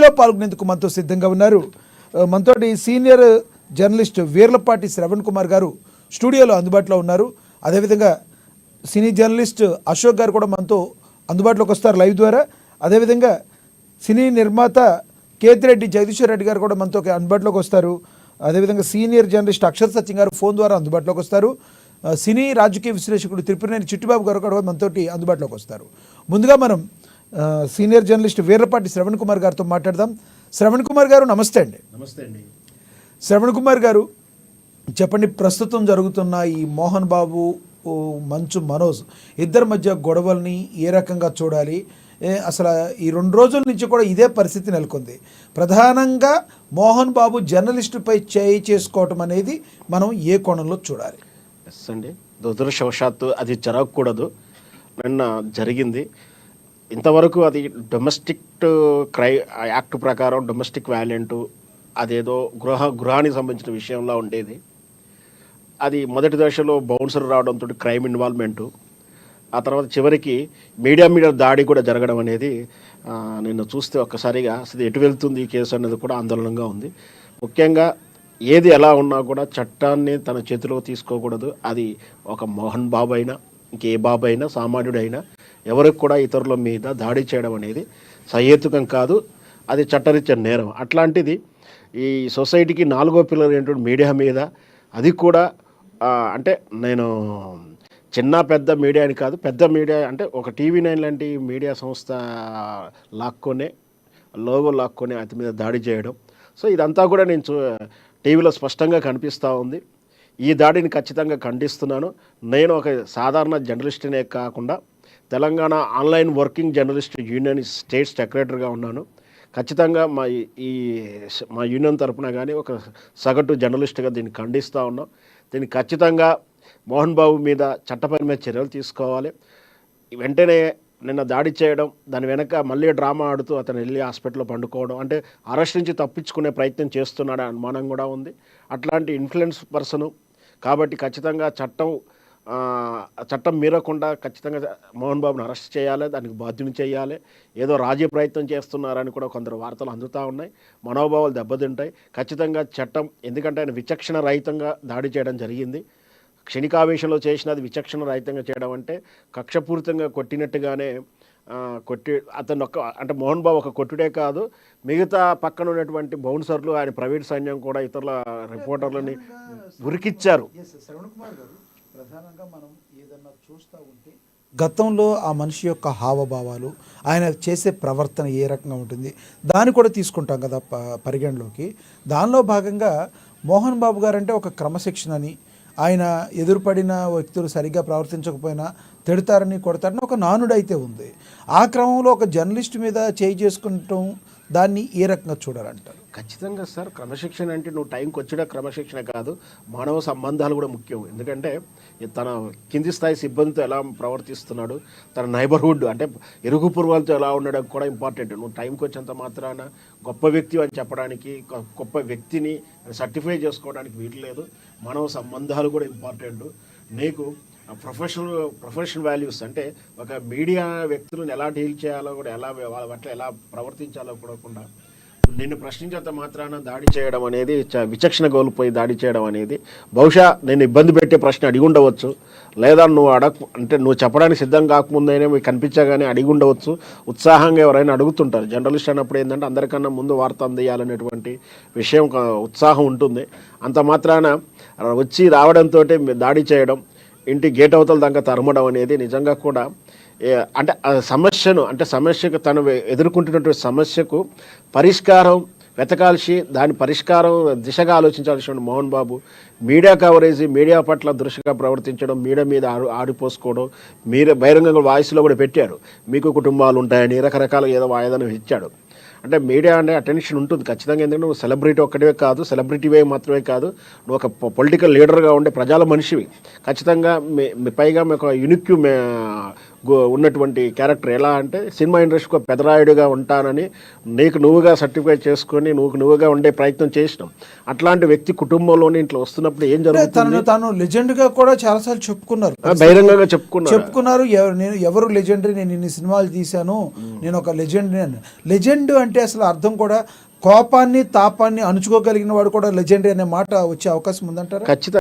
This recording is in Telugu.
చర్చలో పాల్గొనేందుకు మనతో సిద్ధంగా ఉన్నారు. మనతోటి సీనియర్ జర్నలిస్ట్ వీర్లపాటి శ్రవణ్ కుమార్ గారు స్టూడియోలో అందుబాటులో ఉన్నారు. అదేవిధంగా సినీ జర్నలిస్ట్ అశోక్ గారు కూడా మనతో అందుబాటులోకి వస్తారు లైవ్ ద్వారా. అదేవిధంగా సినీ నిర్మాత కేతిరెడ్డి జగదీశ్వర్ రెడ్డి గారు కూడా మనతో అందుబాటులోకి వస్తారు. అదేవిధంగా సీనియర్ జర్నలిస్ట్ అక్షర్ సత్యం గారు ఫోన్ ద్వారా అందుబాటులోకి వస్తారు. సినీ రాజకీయ విశ్లేషకుడు తిరుపతినేని చిట్టిబాబు గారు కూడా మనతోటి అందుబాటులోకి వస్తారు. ముందుగా మనం సీనియర్ జర్నలిస్ట్ వీర్లపాటి శ్రవణ్ కుమార్ గారితో మాట్లాడదాం. శ్రవణ్ కుమార్ గారు నమస్తే అండి. నమస్తే అండి. శ్రవణ్ కుమార్ గారు చెప్పండి, ప్రస్తుతం జరుగుతున్న ఈ మోహన్ బాబు మంచు మనోజ్ ఇద్దరి మధ్య గొడవల్ని ఏ రకంగా చూడాలి? అసలు ఈ 2 రోజుల నుంచి కూడా ఇదే పరిస్థితి నెలకొంది. ప్రధానంగా మోహన్ బాబు జర్నలిస్టుపై చేయి చేసుకోవటం అనేది మనం ఏ కోణంలో చూడాలి? ఎస్ అండి, దురదృష్టవశాత్తు అది జరగకూడదు. నిన్న జరిగింది. ఇంతవరకు అది డొమెస్టిక్ యాక్ట్ ప్రకారం డొమెస్టిక్ వ్యాలెంటు అదేదో గృహానికి సంబంధించిన విషయంలో ఉండేది. అది మొదటి దశలో బౌన్సర్ రావడంతో క్రైమ్ ఇన్వాల్వ్మెంటు, ఆ తర్వాత చివరికి మీడియా మీద దాడి కూడా జరగడం అనేది నిన్ను చూస్తే ఒక్కసారిగా అసలు ఎటు వెళ్తుంది ఈ కేసు అనేది కూడా ఆందోళనగా ఉంది. ముఖ్యంగా ఏది ఎలా ఉన్నా కూడా చట్టాన్ని తన చేతిలో తీసుకోకూడదు. అది ఒక మోహన్ బాబు అయినా ఇంకే బాబు అయినా సామాన్యుడైనా ఎవరికి కూడా ఇతరుల మీద దాడి చేయడం అనేది సహేతుకం కాదు. అది చట్టరీత్యా నేరం. అట్లాంటిది ఈ సొసైటీకి 4వ పిల్లర్ ఏంటంటే మీడియా మీద, అది కూడా అంటే నేను చిన్న పెద్ద మీడియా అని కాదు, పెద్ద మీడియా అంటే ఒక TV9 లాంటి మీడియా సంస్థ లాక్కొనే లోగో లాక్కొని అతి మీద దాడి చేయడం. సో ఇదంతా కూడా నేను టీవీలో స్పష్టంగా కనిపిస్తూ ఉంది. ఈ దాడిని ఖచ్చితంగా ఖండిస్తున్నాను. నేను ఒక సాధారణ జర్నలిస్ట్నే కాకుండా Telangana online working journalist union state సెక్రటరీగా ఉన్నాను. ఖచ్చితంగా మా యూనియన్ తరఫున కానీ ఒక సగటు జర్నలిస్ట్గా దీన్ని ఖండిస్తూ ఉన్నాం. దీన్ని ఖచ్చితంగా మోహన్ బాబు మీద చట్టపరమైన చర్యలు తీసుకోవాలి. వెంటనే నిన్న దాడి చేయడం, దాని వెనక మళ్ళీ డ్రామా ఆడుతూ అతను వెళ్ళి హాస్పిటల్లో పండుకోవడం, అంటే అరెస్ట్ నుంచి తప్పించుకునే ప్రయత్నం చేస్తున్నాడు అనుమానం కూడా ఉంది. అట్లాంటి ఇన్ఫ్లుయెన్స్ పర్సను కాబట్టి ఖచ్చితంగా చట్టం మీరకుండా ఖచ్చితంగా మోహన్ బాబుని అరెస్ట్ చేయాలి, దానికి బాధ్యుని చేయాలి. ఏదో రాజీ ప్రయత్నం చేస్తున్నారని కూడా కొందరు వార్తలు అందుతూ ఉన్నాయి. మనోభావాలు దెబ్బతింటాయి. ఖచ్చితంగా చట్టం, ఎందుకంటే ఆయన విచక్షణ రహితంగా దాడి చేయడం జరిగింది. క్షణికావేశంలో చేసినది విచక్షణ రహితంగా చేయడం అంటే కక్షపూరితంగా కొట్టినట్టుగానే అతను అంటే మోహన్ బాబు ఒక కొట్టుడే కాదు, మిగతా పక్కన ఉన్నటువంటి బౌన్సర్లు, ఆయన ప్రైవేట్ సైన్యం కూడా ఇతరుల రిపోర్టర్లని ఉరికిచ్చారు. ప్రధానంగా మనం ఏదన్నా చూస్తూ ఉంటే గతంలో ఆ మనిషి యొక్క హావభావాలు, ఆయన చేసే ప్రవర్తన ఏ రకంగా ఉంటుంది దాన్ని కూడా తీసుకుంటాం కదా పరిగణలోకి. దానిలో భాగంగా మోహన్ బాబు గారు అంటే ఒక క్రమశిక్షణని, ఆయన ఎదురుపడిన వ్యక్తులు సరిగ్గా ప్రవర్తించకపోయినా తిడతారని కొడతారని ఒక నానుడైతే ఉంది. ఆ క్రమంలో ఒక జర్నలిస్ట్ మీద చేయి చేసుకుంటాం, దాన్ని ఏ రకంగా చూడాలంటారు? ఖచ్చితంగా సార్, క్రమశిక్షణ అంటే నువ్వు టైంకి వచ్చేట క్రమశిక్షణ కాదు, మానవ సంబంధాలు కూడా ముఖ్యం. ఎందుకంటే తన కింది స్థాయి సిబ్బందితో ఎలా ప్రవర్తిస్తున్నాడు, తన నైబర్హుడ్ అంటే ఇరుగు పొరుగులతో ఎలా ఉండడం కూడా ఇంపార్టెంట్. నువ్వు టైంకి వచ్చేంత మాత్రాన గొప్ప వ్యక్తి అని చెప్పడానికి, గొప్ప వ్యక్తిని సర్టిఫై చేసుకోవడానికి వీలు లేదు. మానవ సంబంధాలు కూడా ఇంపార్టెంట్. నీకు ప్రొఫెషనల్ వాల్యూస్ అంటే ఒక మీడియా వ్యక్తులను ఎలా డీల్ చేయాలో కూడా, వాళ్ళ పట్ల ఎలా ప్రవర్తించాలో కూడా నిన్ను ప్రశ్నించేంత మాత్రాన దాడి చేయడం అనేది, విచక్షణ కోల్పోయి దాడి చేయడం అనేది, బహుశా నేను ఇబ్బంది పెట్టే ప్రశ్న అడిగి ఉండవచ్చు, లేదా నువ్వు చెప్పడానికి సిద్ధం కాకముందైనా మీకు కనిపించగానే అడిగి ఉండవచ్చు. ఉత్సాహంగా ఎవరైనా అడుగుతుంటారు. జర్నలిస్ట్ అన్నప్పుడు ఏంటంటే అందరికన్నా ముందు వార్త అందియాలనేటువంటి విషయం, ఉత్సాహం ఉంటుంది. అంత మాత్రాన వచ్చి రావడంతో దాడి చేయడం, ఇంటి గేట్ అవతల దాకా తరమడం అనేది నిజంగా కూడా అంటే సమస్యకు తను ఎదుర్కొంటున్నటువంటి సమస్యకు పరిష్కారం వెతకాల్సి, దాని పరిష్కారం దిశగా ఆలోచించాల్సిన Mohan Babu media coverage, media పట్ల దృష్టిగా ప్రవర్తించడం, మీడియా మీద ఆడిపోసుకోవడం, బహిరంగంగా వాయిస్లో కూడా పెట్టాడు. మీకు కుటుంబాలు ఉంటాయని రకరకాల ఏదో వాయిదాను ఇచ్చాడు. అంటే మీడియా అంటే అటెన్షన్ ఉంటుంది ఖచ్చితంగా. ఎందుకంటే నువ్వు సెలబ్రిటీ ఒక్కటివే కాదు, సెలబ్రిటీవే మాత్రమే కాదు, నువ్వు ఒక పొలిటికల్ లీడర్గా ఉండే ప్రజల మనిషివి. ఖచ్చితంగా పైగా మీకు యూనిక్ ఉన్నటువంటి క్యారెక్టర్. ఎలా అంటే సినిమా ఇండస్ట్రీకి ఒక పెదరాయుడుగా ఉంటానని నీకు నువ్వుగా సర్టిఫై చేసుకొని నువ్వుగా ఉండే ప్రయత్నం చేసినాం. అట్లాంటి వ్యక్తి కుటుంబంలోనే ఇట్లా వస్తున్నప్పుడు ఏం జరుగుతుంది? తను లెజెండ్ గా కూడా చాలాసార్లు చెప్పుకున్నారు, బహిరంగంగా చెప్పుకున్నారు. ఎవరు లెజెండరీ, నేను ఇన్ని సినిమాలు తీశాను, నేను ఒక లెజెండరీ అని. లెజెండ్ అంటే అసలు అర్థం కూడా కోపాన్ని తాపాన్ని అణుచుకోగలిగిన వాడు కూడా లెజెండరీ అనే మాట వచ్చే అవకాశం ఉందంటారా? ఖచ్చితంగా.